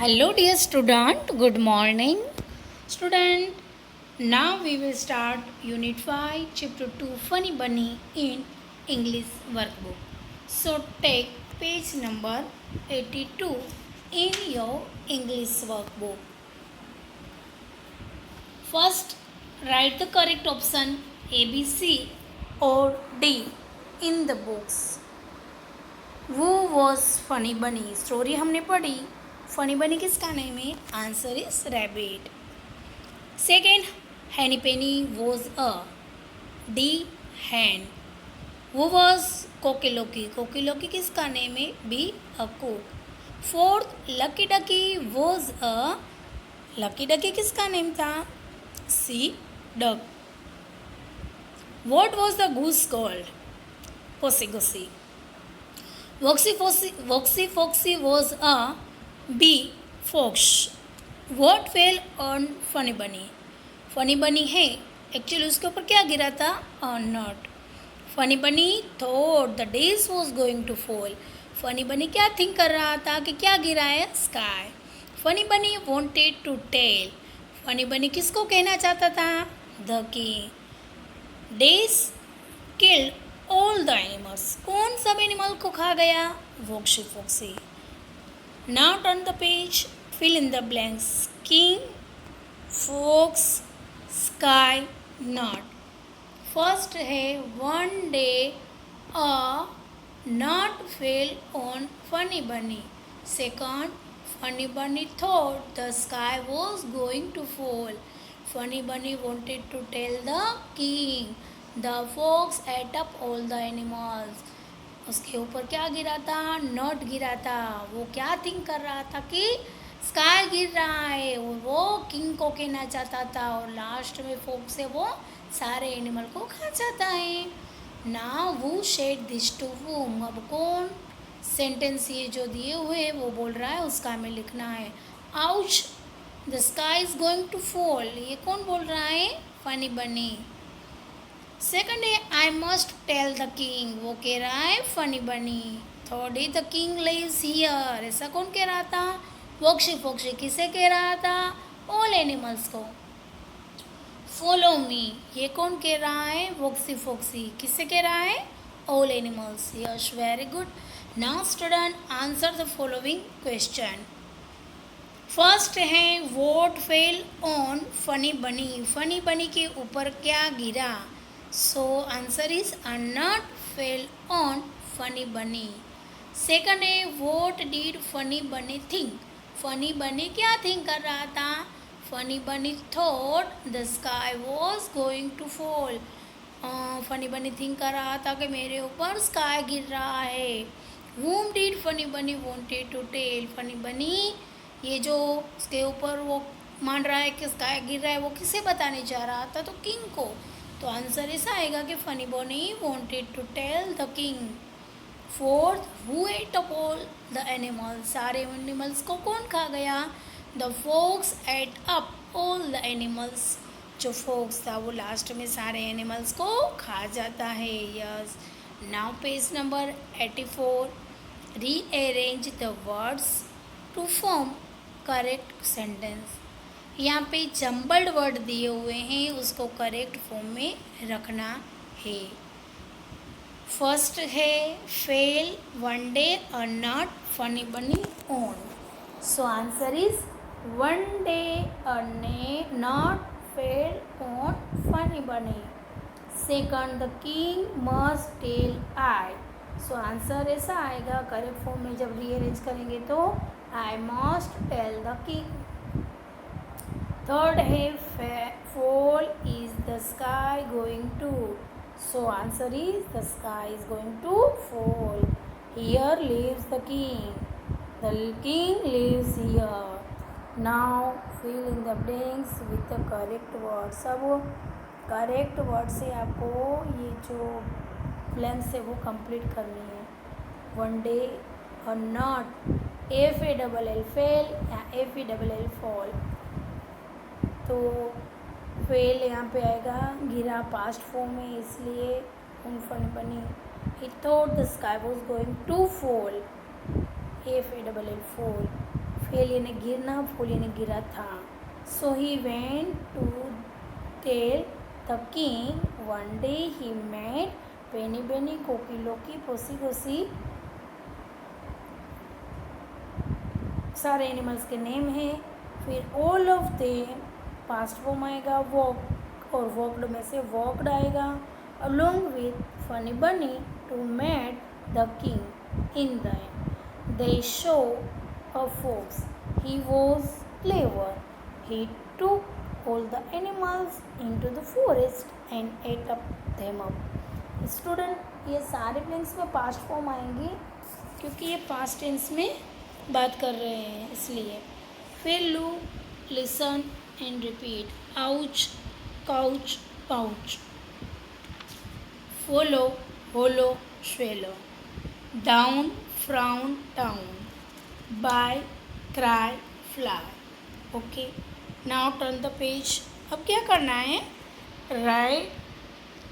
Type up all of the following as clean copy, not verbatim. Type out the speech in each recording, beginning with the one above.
Hello, dear student. Good morning, student. Now we will start Unit 5, Chapter 2, Funny Bunny in English workbook. So take page number 82 in your English workbook. First, write the correct option A, B, C or D in the books. वो was funny बनी story हमने पढ़ी. Funny बनी किसका name है? Answer is rabbit. Second, हैनी पेनी was a D हैन. वो was कोकेलोकी. कोकेलोकी किसका नेम है? B a cock. Fourth, Lucky Ducky was a. Lucky Ducky किसका नेम था? C duck. What was the goose called? Posey Goosey. Voxy Foxy was a bee fox. What fell on Funny Bunny? Funny Bunny है actually उसके ऊपर क्या गिरा था? Not. Funny बनी thought the days was going to fall. Funny bunny क्या think कर रहा था कि क्या गिरा है? स्काई. फनी बनी wanted to tell. Funny Bunny किसको कहना चाहता था? The king. They killed all the animals. कौन सब एनिमल को खा गया? Voxy Foxy. Now turn the page, fill in the blanks. King, fox, sky, nut. First है one day a nut fell on Funny बनी. सेकंड, फनी बनी thought the sky was going to fall. Funny बनी wanted to tell the king. The fox ate up all the animals. उसके ऊपर क्या गिरा था? Not गिरा था. वो क्या थिंक कर रहा था कि स्काई गिर रहा है और वो किंग को कहना चाहता था और लास्ट में फॉक्स से वो सारे एनिमल को खा जाता है. नाउ वो शेड दिस टू वूम. अब कौन सेंटेंस ये जो दिए हुए वो बोल रहा है उसका हमें लिखना है. Ouch the sky is going to fall. ये कौन बोल रहा है? फनी बनी. सेकंड है I must tell the king. वो कह रहा है फनी बनी. थर्ड है द किंग लिव्स हियर. ऐसा कौन कह रहा था? वॉक्सी फोक्सी. किसे कह रहा था? ऑल एनिमल्स को. Follow me. ये कौन कह रहा है? वॉक्सी फोक्सी. किसे कह रहा है? All animals. Yes, very good. Now student answer the following question. First है वॉट फेल ऑन फनी बनी. फनी बनी के ऊपर क्या गिरा? So answer is a nut fell on funny bunny. Second है what did funny bunny think? Funny bunny क्या think कर रहा था? Funny bunny thought the sky was going to fall. funny bunny think कर रहा था कि मेरे ऊपर sky गिर रहा है. Whom did funny bunny wanted to tell? funny bunny ये जो उसके ऊपर वो मान रहा है कि sky गिर रहा है वो किसे बताने जा रहा था? तो किंग को. तो आंसर ऐसा आएगा कि फनी बनी wanted to tell the king. Fourth, who ate up all the animals. सारे एनिमल्स को कौन खा गया? The fox ate up all the animals. जो फॉक्स था वो लास्ट में सारे एनिमल्स को खा जाता है. Yes. Now page number 84. Rearrange the words to form correct sentence. यहाँ पे जम्बल्ड वर्ड दिए हुए हैं उसको करेक्ट फॉर्म में रखना है. फर्स्ट है fell one day a nut funny Bunny on. So answer is one day a nut fell on Funny बनी. Second, the king must tell I. So answer ऐसा आएगा करेक्ट फॉर्म में जब rearrange करेंगे तो I must tell the king. Third है fall is the sky going to. So answer is the sky is going to fall. Here lives the king. The king lives here. Now fill in the blanks with the correct words. अब correct word से आपको ये जो blanks है वो complete करनी है. One day और nut F A double L fell या F E double L fall. तो फेल यहाँ पे आएगा गिरा पास्ट फॉर्म में इसलिए उन Funny Bunny. He thought the sky was going to fall. F A double L fall. Fell यानी गिरना, फॉल यानी गिरा था। So he went to tell the king one day he met Benny Benny, Cocky Locky, पोसी गोसी, सारे animals के name हैं। फिर all of them past form आएगा, वॉक और वॉकड में से वॉकड आएगा। Along with Funny Bunny to met the king in the end they saw a fox he was clever he took all the animals into the forest and ate up them up. Student ये सारे blanks में past form आएंगे क्योंकि ये past tense में बात कर रहे हैं इसलिए। फिर look, listen and repeat. Ouch, couch, pouch. Follow, hollow, swallow. Down, frown, town. By, cry, fly. Okay, now turn the page. अब क्या करना है? Write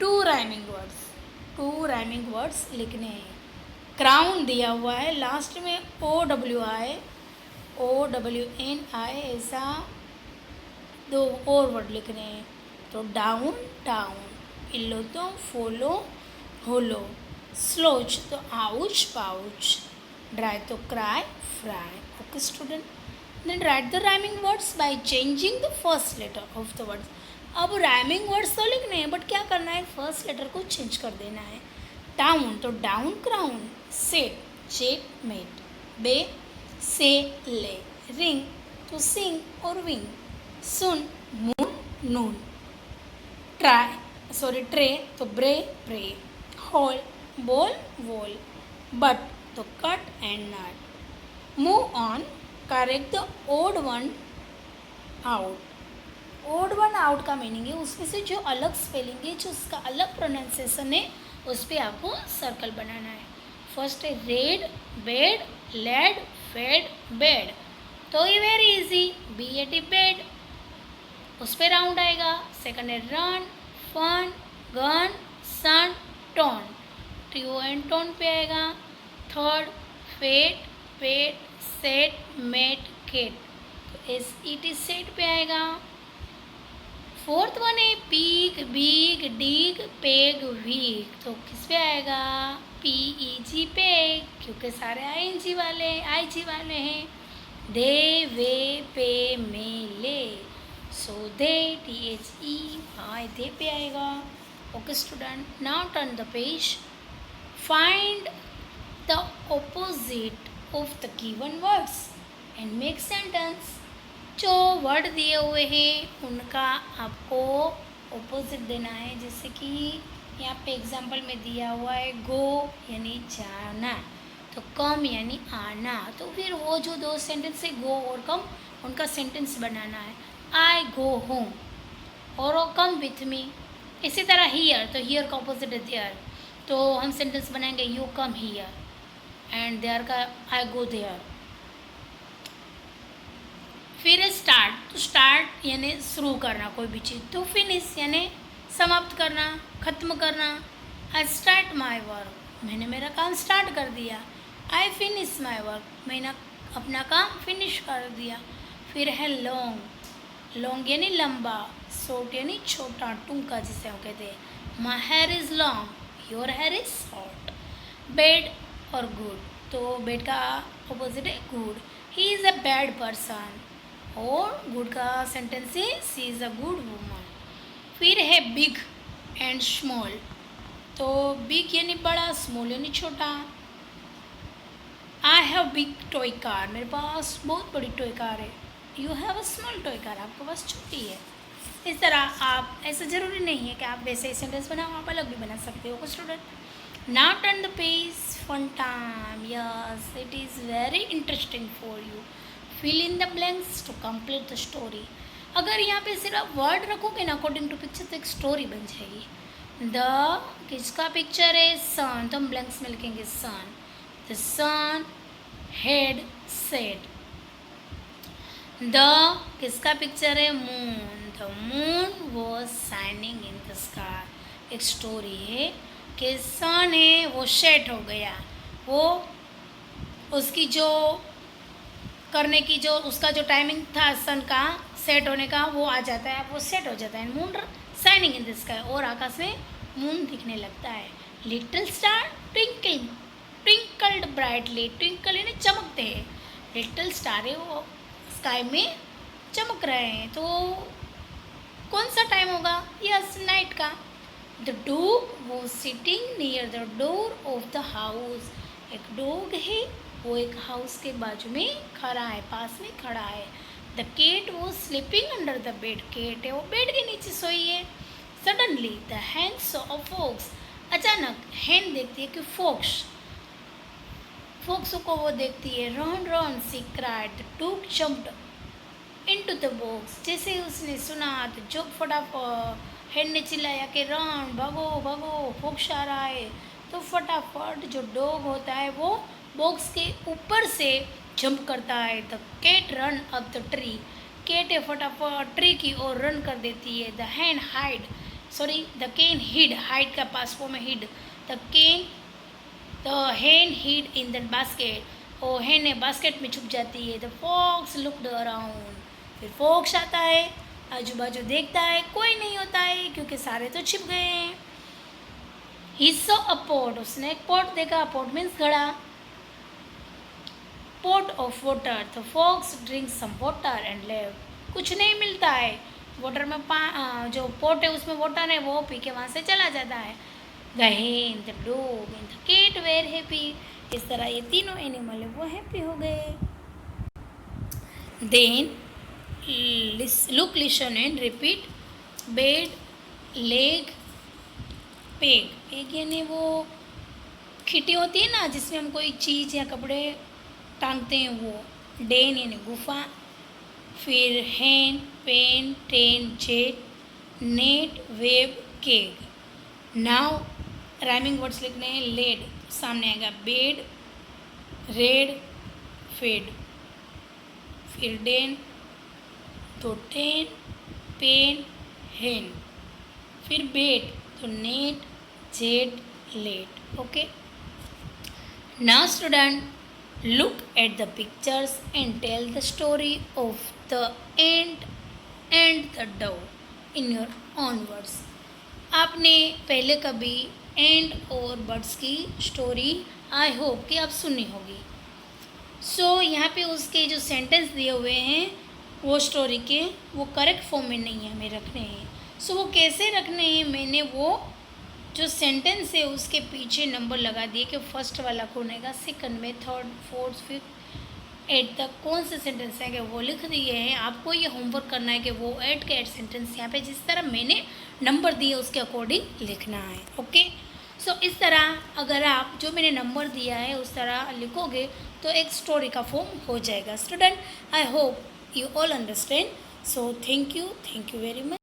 two rhyming words, two rhyming words लिखने हैं। क्राउन दिया हुआ है, लास्ट में OWI, OWNI ऐसा दो और वर्ड लिखने हैं। तो डाउन, टाउन। इल्लो तो फॉलो, होलो। स्लोच तो आउच, पाउच। ड्राई तो cry, fry. Okay student, then write the rhyming words by changing the first letter of the words. अब राइमिंग वर्ड्स तो लिखने हैं बट क्या करना है? फर्स्ट लेटर को चेंज कर देना है। डाउन तो down, crown. Set, chet, met. Bay, say, lay. Ring तो सिंग और wing. Sun, moon, noon. Tray तो bray, pray. Hole, bowl, vole. But तो cut and nut. Move on, correct the odd one out. Odd one out का meaning है उसमें से जो अलग स्पेलिंग है, जो उसका अलग प्रोनाउंसिएशन है, उस पर आपको सर्कल बनाना है। फर्स्ट है red, bed, led, fed, bed. तो ये वेरी इजी, BAD बेड, उस पर राउंड आएगा। सेकंड है run, fun, gun, sun, tone, TO and tone पे आएगा। Third fate, pet, set, met, Kate, तो SET सेट पे आएगा। फोर्थ वन है पीक, बीग, डीग, पेग, वीक, तो किस पे आएगा? PEG पेग, क्योंकि सारे ING वाले हैं। दे, वे, पे, मेले, सो दे, THE, हाँ दे पे आएगा। Okay student, now turn the page. Find the opposite of the given words and make sentence. जो वर्ड दिए हुए हैं उनका आपको ऑपोजिट देना है। जैसे कि यहाँ पे एग्जाम्पल में दिया हुआ है गो यानी जाना, तो कम यानी आना। तो फिर वो जो दो सेंटेंस है गो और कम, उनका सेंटेंस बनाना है। आई गो होम और कम विथ मी। इसी तरह हियर, तो हियर का ऑपोजिट है देयर, तो हम सेंटेंस बनाएंगे you come here and there का आई गो देयर। फिर स्टार्ट, तो स्टार्ट यानी शुरू करना कोई भी चीज़। तो फिनिश यानी समाप्त करना, ख़त्म करना। आई स्टार्ट माई वर्क, मैंने मेरा काम स्टार्ट कर दिया। आई फिनिश माई वर्क, मैंने अपना काम फिनिश कर दिया। फिर है लॉन्ग, लॉन्ग यानी लंबा, शॉर्ट यानी छोटा, टूंका जिसे हम कहते हैं। My here is long, your here is short. Bed और गुड, तो बेड का अपोजिट है good. He is a bad person, और गुड का सेंटेंस है सी इज़ अ गुड वूमन। फिर है बिग एंड स्मॉल, तो बिग यानी बड़ा, स्मॉल यानी छोटा। I have big toy car, मेरे पास बहुत बड़ी टॉय कार है। You have a small toy car, आपके पास छोटी है। इस तरह आप, ऐसा ज़रूरी नहीं है कि आप वैसे ही सेंटेंस बनाओ, आप अलग भी बना सकते हो student. Now turn the page, fun time. Yes, it is very interesting for you. Fill in the blanks to complete the story. अगर यहाँ पे सिर्फ वर्ड रखोगे ना अकॉर्डिंग टू पिक्चर, तो एक स्टोरी बन जाएगी। द किसका पिक्चर है? सन, तो हम ब्लैंक्स में लिखेंगे sun. The sun had said. The किसका पिक्चर है? Moon, the moon was shining in the sky. एक स्टोरी है कि सन है वो सेट हो गया, वो उसकी जो करने की जो उसका जो टाइमिंग था सन का सेट होने का वो आ जाता है, वो सेट हो जाता है। Moon shining in the sky, और आकाश में मून दिखने लगता है। Little star twinkling twinkled brightly, twinkle यानी चमकते हैं। लिटिल स्टार है वो स्काई में चमक रहे हैं, तो कौन सा टाइम होगा? यस, नाइट का। The dog was sitting near the door of the house. एक डॉग है, वो एक हाउस के बाजू में खड़ा है, पास में खड़ा है। The cat was sleeping under the bed. Cat है वो बेड के नीचे सोई है। Suddenly the hen saw a fox. अचानक हैन देखती है कि फॉक्स को वो देखती है। Run run she cried. The dog jumped into the box. जैसे उसने सुना तो जो फटाफट हैन ने चिल्लाया कि रन, भागो भागो, फॉक्स आ रहा है। तो फटाफट जो डॉग होता है वो बॉक्स के ऊपर से जंप करता है। The cat run up the tree. Cat फटाफट ट्री की ओर रन कर देती है। The hen hide the ken hid, hide का पास फॉर्म में hid. The hen hid in the basket, और हैन ने बास्केट में छुप जाती है। The fox looked around. फिर फॉक्स आता है, आजू बाजू देखता है, कोई नहीं होता है क्योंकि सारे तो छिप गए हैं। ही सॉ अ पॉट, उसने एक पॉट देखा। पॉट मीन्स घड़ा। Pot of water. The fox drink some water and left. कुछ नहीं मिलता है वाटर में, जो पॉट है उसमें वाटर है, वो पी के वहाँ से चला जाता है। The hen, the dog and the cat were happy. इस तरह ये तीनों एनिमल है वो हैप्पी हो गए। Then look, listen and repeat. Bed, leg, peg. Peg यानी वो खिटी होती है ना जिसमें हम कोई चीज़ या कपड़े टांगते हैं, वो। डेन यानी गुफा। फिर hen, pen, ten, jet, net, web, keg. Now rhyming words लिखने हैं। लेड सामने आएगा, बेड, रेड, फेड। फिर डेन, तो टेन, पेन, हैन। फिर बेड, तो net, jet, let. Okay, now student, look at the pictures and tell the story of the ant and the dove in your own words. आपने पहले कभी and और birds की story I hope कि आप सुनी होगी। सो यहाँ पे उसके जो सेंटेंस दिए हुए हैं वो स्टोरी के, वो करेक्ट फॉर्म में नहीं है, हमें रखने हैं। सो वो कैसे रखने हैं, मैंने वो जो सेंटेंस है उसके पीछे नंबर लगा दिए कि फर्स्ट वाला कौन आएगा, सेकंड में, थर्ड, फोर्थ, फिफ्थ, 8 तक कौन से सेंटेंस आएंगे वो लिख दिए हैं। आपको ये होमवर्क करना है कि वो 8 के 8 सेंटेंस यहाँ पे जिस तरह मैंने नंबर दिए उसके अकॉर्डिंग लिखना है। ओके, सो इस तरह अगर आप जो मैंने नंबर दिया है उस तरह लिखोगे तो एक स्टोरी का फॉर्म हो जाएगा। Student, I hope you all understand. So thank you very much.